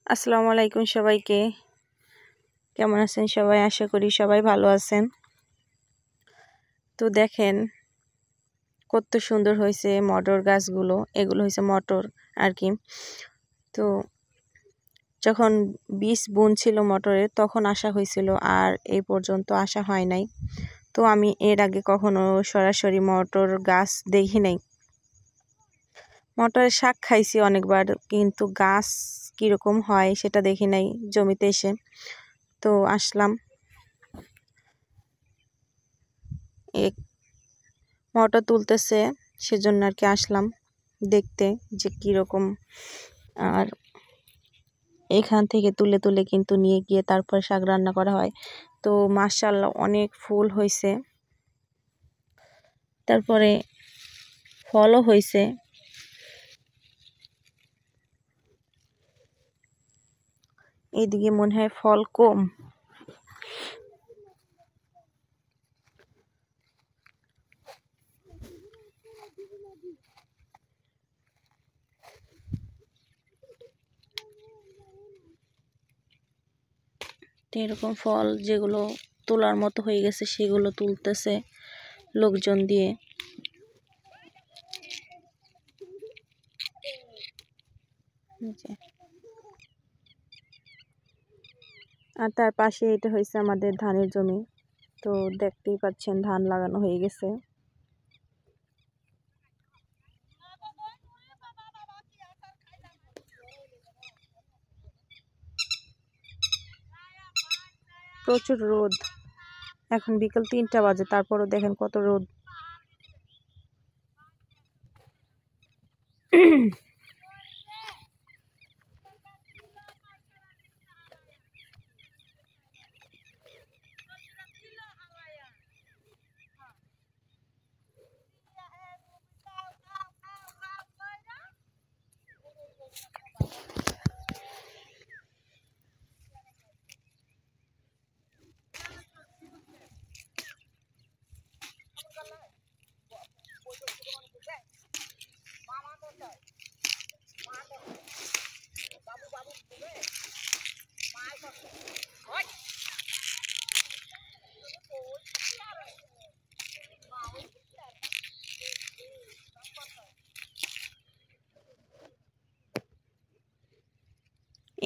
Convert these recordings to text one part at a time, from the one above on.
আসসালামু আলাইকুম সবাইকে। কেমন আছেন সবাই? আশা করি সবাই ভালো আছেন। তো দেখেন কত সুন্দর হয়েছে মটর গাছগুলো। এগুলো হয়েছে মটর আর কি। তো যখন বীজ বুনছিল মটরের তখন আসা হয়েছিল, আর এই পর্যন্ত আসা হয় নাই। তো আমি এর আগে কখনো সরাসরি মটর গাছ দেখি নাই। মটরের শাক খাইছি অনেকবার, কিন্তু গাছ কীরকম হয় সেটা দেখি নাই জমিতে এসে। তো আসলাম, এক মটর তুলতেছে সেজন্য আর কি আসলাম দেখতে যে কীরকম। আর এখান থেকে তুলে তুলে কিন্তু নিয়ে গিয়ে তারপর শাক রান্না করা হয়। তো মাশাআল্লাহ অনেক ফুল হয়েছে, তারপরে ফলও হয়েছে। এদিকে মনে হয় ফল কম। এরকম ফল যেগুলো তোলার মতো হয়ে গেছে সেগুলো তুলতেছে লোকজন দিয়ে। আর তার পাশে এটা হয়েছে আমাদের ধানের জমি। তো দেখতেই পাচ্ছেন ধান লাগানো হয়ে গেছে। প্রচুর রোদ, এখন বিকেল 3টা বাজে, তারপরও দেখেন কত রোদ।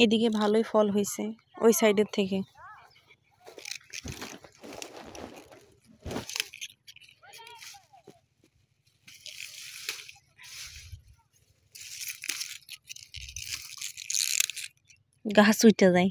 এদিকে ভালোই ফল হয়েছে ওই সাইডের থেকে। গাছ উঠে যায়।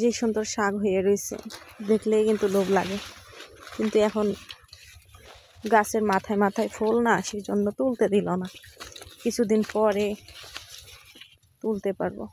যে সুন্দর শাক হয়ে রয়েছে, দেখলেই কিন্তু লোভ লাগে, কিন্তু এখন গাছের মাথায় মাথায় ফুল না, সেই জন্য তুলতে দিল না। কিছুদিন পরে তুলতে পারবো।